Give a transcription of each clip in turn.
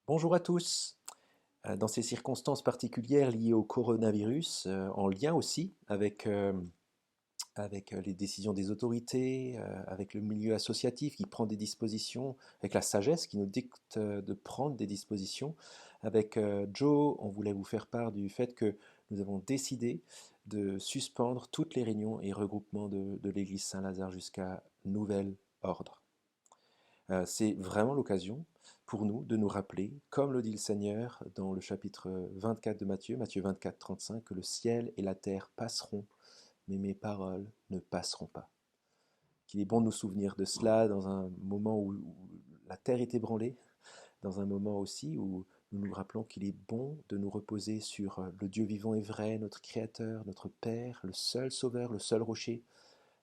Bonjour à tous. Dans ces circonstances particulières liées au coronavirus, en lien aussi avec les décisions des autorités, avec le milieu associatif qui prend des dispositions, avec la sagesse qui nous dicte de prendre des dispositions, avec Joe, on voulait vous faire part du fait que nous avons décidé de suspendre toutes les réunions et regroupements de l'Église Saint-Lazare jusqu'à nouvel ordre. C'est vraiment l'occasion pour nous de nous rappeler, comme le dit le Seigneur dans le chapitre 24 de Matthieu, Matthieu 24, 35, que le ciel et la terre passeront, mais mes paroles ne passeront pas. Qu'il est bon de nous souvenir de cela dans un moment où la terre est ébranlée, dans un moment aussi où nous nous rappelons qu'il est bon de nous reposer sur le Dieu vivant et vrai, notre Créateur, notre Père, le seul Sauveur, le seul rocher,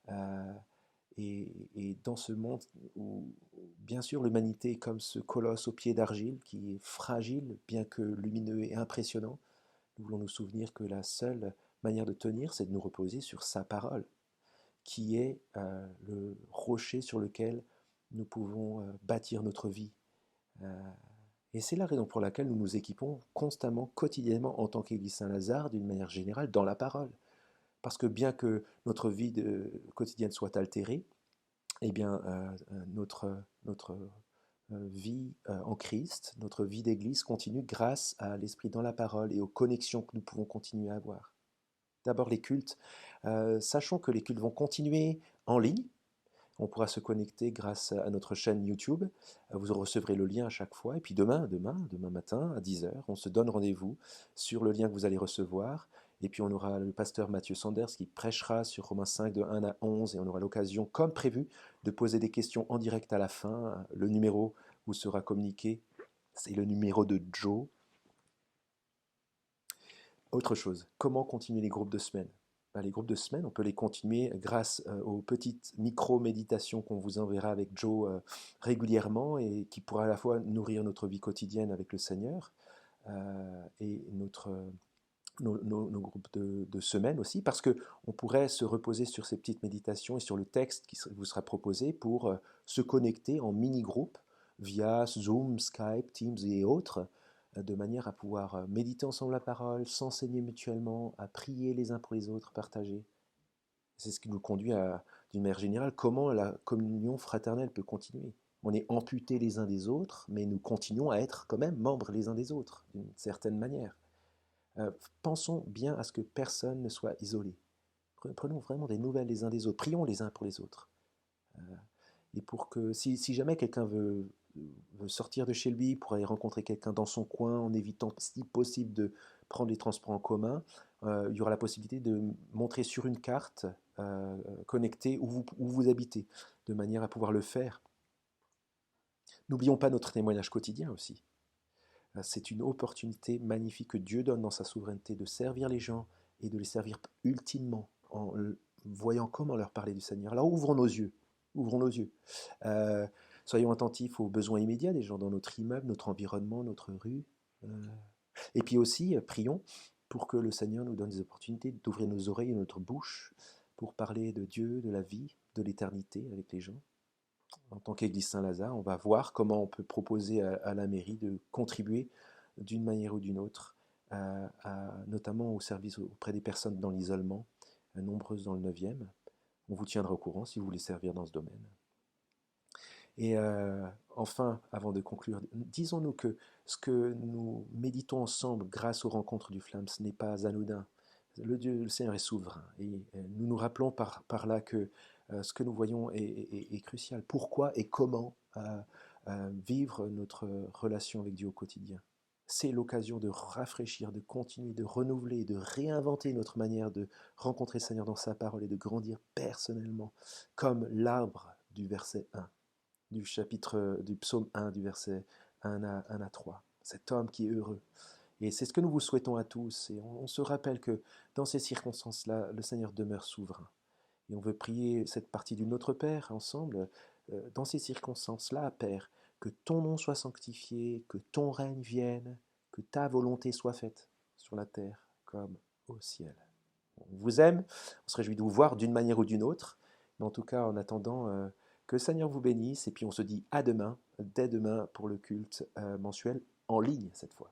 euh, et dans ce monde où, bien sûr, l'humanité est comme ce colosse au pied d'argile qui est fragile, bien que lumineux et impressionnant, nous voulons nous souvenir que la seule manière de tenir, c'est de nous reposer sur sa parole, qui est le rocher sur lequel nous pouvons bâtir notre vie. Euh, et c'est la raison pour laquelle nous nous équipons constamment, quotidiennement, en tant qu'Église Saint-Lazare, d'une manière générale, dans la parole. Parce que bien que notre vie quotidienne soit altérée, eh bien, notre vie en Christ, notre vie d'Église continue grâce à l'Esprit dans la parole et aux connexions que nous pouvons continuer à avoir. D'abord les cultes. Sachons que les cultes vont continuer en ligne. On pourra se connecter grâce à notre chaîne YouTube. Vous recevrez le lien à chaque fois. Et puis demain matin à 10 heures, on se donne rendez-vous sur le lien que vous allez recevoir. Et puis on aura le pasteur Mathieu Sanders qui prêchera sur Romains 5 de 1 à 11. Et on aura l'occasion, comme prévu, de poser des questions en direct à la fin. Le numéro vous sera communiqué. C'est le numéro de Joe. Autre chose, comment continuer les groupes de semaine? Ben, les groupes de semaine, on peut les continuer grâce aux petites micro-méditations qu'on vous enverra avec Joe régulièrement et qui pourra à la fois nourrir notre vie quotidienne avec le Seigneur et nos groupes de semaine aussi, parce qu'on pourrait se reposer sur ces petites méditations et sur le texte qui vous sera proposé pour se connecter en mini-groupe via Zoom, Skype, Teams et autres, de manière à pouvoir méditer ensemble la parole, s'enseigner mutuellement, à prier les uns pour les autres, partager. C'est ce qui nous conduit à, d'une manière générale, comment la communion fraternelle peut continuer. On est amputés les uns des autres, mais nous continuons à être quand même membres les uns des autres, d'une certaine manière. Pensons bien à ce que personne ne soit isolé. Prenons vraiment des nouvelles les uns des autres. Prions les uns pour les autres. Euh, et pour que, si jamais quelqu'un veut sortir de chez lui pour aller rencontrer quelqu'un dans son coin, en évitant, si possible, de prendre les transports en commun, il y aura la possibilité de montrer sur une carte connectée où vous habitez, de manière à pouvoir le faire. N'oublions pas notre témoignage quotidien aussi. C'est une opportunité magnifique que Dieu donne dans sa souveraineté de servir les gens et de les servir ultimement en voyant comment leur parler du Seigneur. Alors ouvrons nos yeux, ouvrons nos yeux. Euh, Soyons attentifs aux besoins immédiats des gens dans notre immeuble, notre environnement, notre rue. Euh, et puis aussi, prions pour que le Seigneur nous donne des opportunités d'ouvrir nos oreilles et notre bouche pour parler de Dieu, de la vie, de l'éternité avec les gens. En tant qu'Église Saint-Lazare, on va voir comment on peut proposer à la mairie de contribuer d'une manière ou d'une autre, notamment au service auprès des personnes dans l'isolement, nombreuses dans le 9e. On vous tiendra au courant si vous voulez servir dans ce domaine. Et enfin, avant de conclure, disons-nous que ce que nous méditons ensemble grâce aux rencontres du Flamme, ce n'est pas anodin. Le Seigneur est souverain et nous nous rappelons par là que ce que nous voyons est crucial. Pourquoi et comment vivre notre relation avec Dieu au quotidien? C'est l'occasion de rafraîchir, de continuer, de renouveler, de réinventer notre manière de rencontrer le Seigneur dans sa parole et de grandir personnellement, comme l'arbre du verset 1 du chapitre du psaume 1, du verset 1 à 3. Cet homme qui est heureux. Et c'est ce que nous vous souhaitons à tous. Et on se rappelle que dans ces circonstances-là, le Seigneur demeure souverain. Et on veut prier cette partie du Notre Père ensemble. Dans ces circonstances-là, Père, que ton nom soit sanctifié, que ton règne vienne, que ta volonté soit faite sur la terre comme au ciel. On vous aime, on se réjouit de vous voir d'une manière ou d'une autre. Mais en tout cas, en attendant, que le Seigneur vous bénisse. Et puis on se dit à demain, dès demain, pour le culte mensuel en ligne cette fois.